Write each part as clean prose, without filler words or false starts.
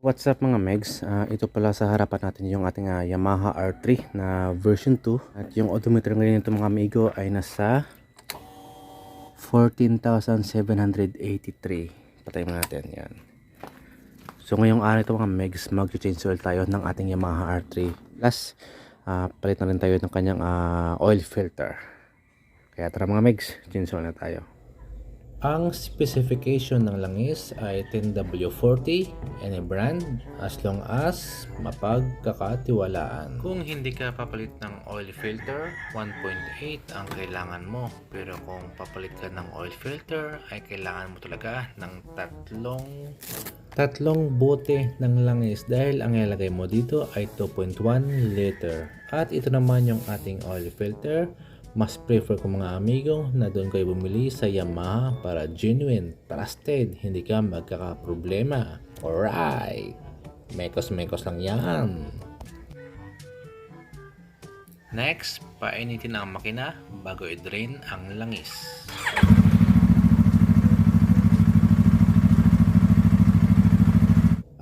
What's up mga Megs? Ito pala sa harapan natin yung ating Yamaha R3 na version 2. At yung odometer ngayon nito mga amigo ay nasa 14,783. Patayin mo natin yan. So ngayong araw ito mga Megs, mag-change oil tayo ng ating Yamaha R3. Plus, palit na rin tayo ng kanyang oil filter. Kaya tara mga Megs, change oil na tayo. Ang specification ng langis ay 10W40, any brand, as long as mapagkakatiwalaan. Kung hindi ka papalit ng oil filter, 1.8 ang kailangan mo. Pero kung papalit ka ng oil filter, ay kailangan mo talaga ng tatlong bote ng langis dahil ang ilalagay mo dito ay 2.1 liter. At ito naman yung ating oil filter. Mas prefer ko mga amigo na doon kayo bumili sa Yamaha para genuine, trusted, hindi ka magkakaproblema. Alright! Mekos lang yan. Next, painitin ang makina bago i-drain ang langis.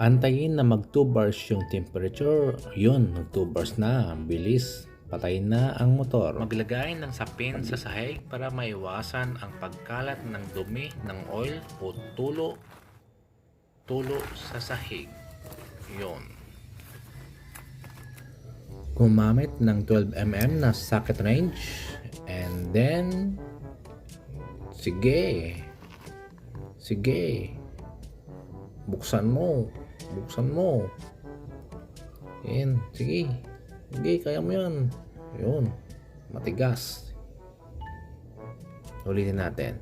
Antayin na mag 2 bars yung temperature. Yun, mag 2 bars na. Bilis. Patayin na ang motor. Maglagay ng sapin sa sahig para maiwasan ang pagkalat ng dumi ng oil o tulo sa sahig. Yun. Gumamit ng 12mm na socket range and then sige buksan mo yan, sige, kaya mo yan. Yun, matigas. Ulitin natin.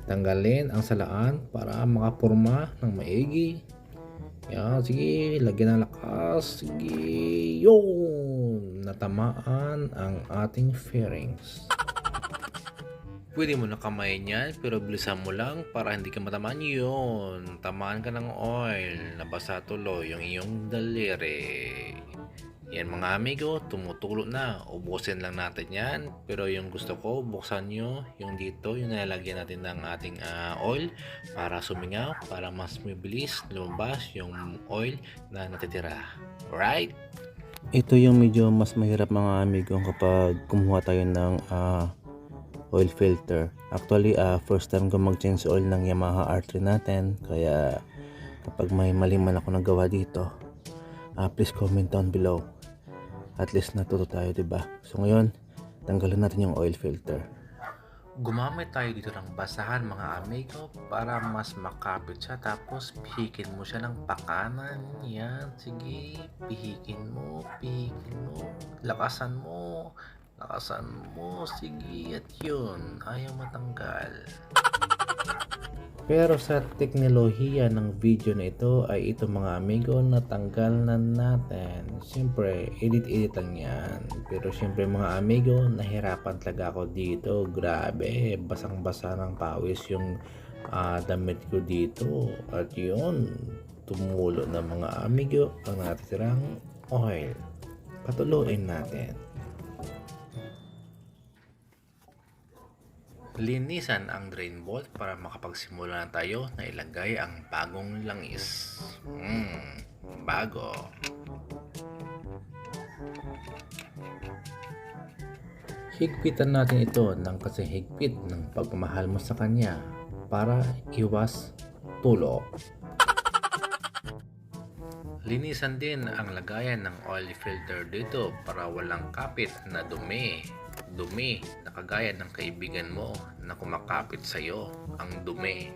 Tanggalin ang salaan para makapurma ng maigi. Yan, sige, lagyan ng lakas. Sige, yun. Natamaan ang ating fairings. Pwede mo na kamayin yan, pero bilisan mo lang para hindi ka matamaan yun. Tamaan ka ng oil, nabasa tuloy yung iyong daliri. Yan mga amigo, tumutulo na. Ubusin lang natin yan. Pero yung gusto ko, buksan nyo yung dito, yung nilalagyan natin ng ating oil para sumingaw, para mas mabilis lumabas yung oil na natitira. Right? Ito yung medyo mas mahirap mga amigo kapag kumuha tayo ng oil filter. Actually, first time ko mag-change oil ng Yamaha R3 natin. Kaya kapag may mali man ako nagawa dito, please comment down below. At least natuto tayo, diba? So ngayon, tanggalin natin yung oil filter. Gumamit tayo dito ng basahan mga amigo para mas makapit siya, tapos pihikin mo siya ng pakanan. Yan, sige, pihikin mo, lakasan mo, sige, at yun, ayaw matanggal. Pero sa teknolohiya ng video na ito ay ito mga amigo, natanggal na natin. Siyempre, edit lang yan. Pero siyempre mga amigo, nahirapan talaga ako dito. Grabe, basang-basa ng pawis yung damit ko dito. At yun, tumulo na mga amigo ang natitirang oil. Patuloyin natin. Linisan ang drain bolt para makapagsimula na tayo na ilagay ang bagong langis. Bago. Higpitan natin ito ng kasi higpit ng pagmamahal mo sa kanya para iwas tulo. Linisan din ang lagayan ng oil filter dito para walang kapit na dumi na kagaya ng kaibigan mo na kumakapit sa iyo ang dumi.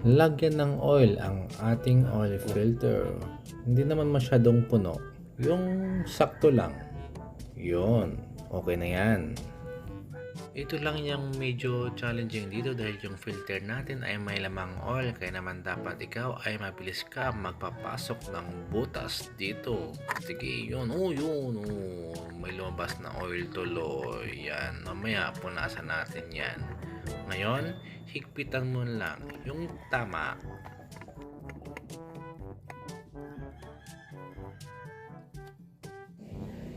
Lagyan ng oil ang ating oil filter. Hindi naman masyadong puno, yung sakto lang. Yun, okay na yan. Ito lang yung medyo challenging dito dahil yung filter natin ay may lamang oil, kaya naman dapat ikaw ay mabilis ka magpapasok ng butas dito. Sige, yun, may lumabas na oil tuloy. Yan, mamaya punasan natin yan. Ngayon, higpitan mo lang yung tama.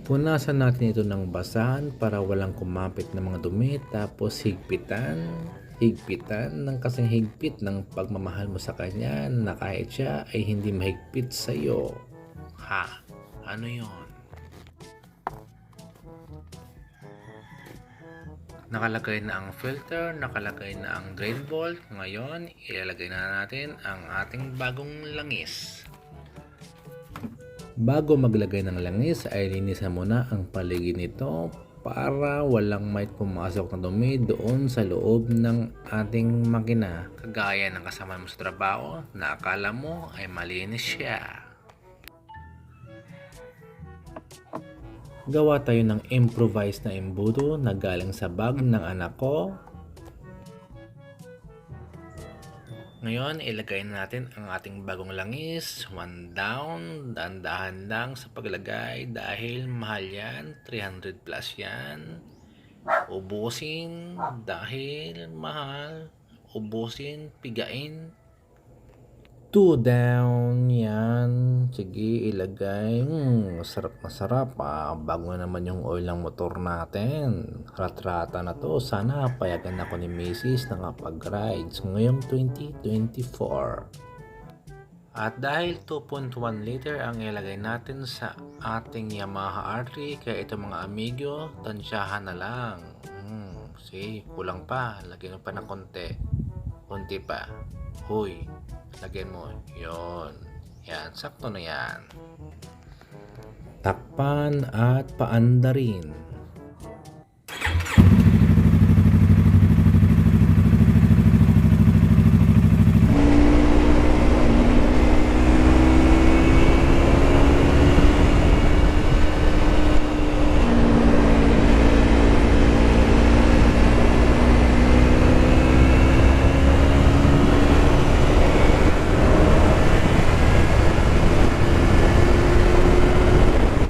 Punasan natin ito ng basahan para walang kumapit na mga dumi, tapos higpitan. Higpitan ng kasing higpit ng pagmamahal mo sa kanya na kahit siya ay hindi mahigpit sa iyo. Ha? Ano yon? Nakalagay na ang filter, nakalagay na ang drain bolt. Ngayon, ilalagay na natin ang ating bagong langis. Bago maglagay ng langis ay linisan muna ang paligid nito para walang may pumasok na dumi doon sa loob ng ating makina. Kagaya ng kasama mo sa trabaho na akala mo ay malinis siya. Gawa tayo ng improvised na embudo na galing sa bag ng anak ko. Ngayon, ilagay na natin ang ating bagong langis. 1 down, dahan-dahan lang sa paglagay dahil mahal yan, 300 plus yan. Ubusin dahil mahal, ubusin, pigain. 2 down, yan. Sige, ilagay. Masarap masarap. Bago naman yung oil ng motor natin. Ratrata na to. Sana payagan ako ni Mrs. na kapag-rides ngayong 2024. At dahil 2.1 liter ang ilagay natin sa ating Yamaha R3, kaya ito mga amigo, tansyahan na lang. See, kulang pa. Lagyan mo pa ng konti. Konti pa. Huy, lagyan mo. Yon. Yan, sakto na yan. Takpan at paandarin.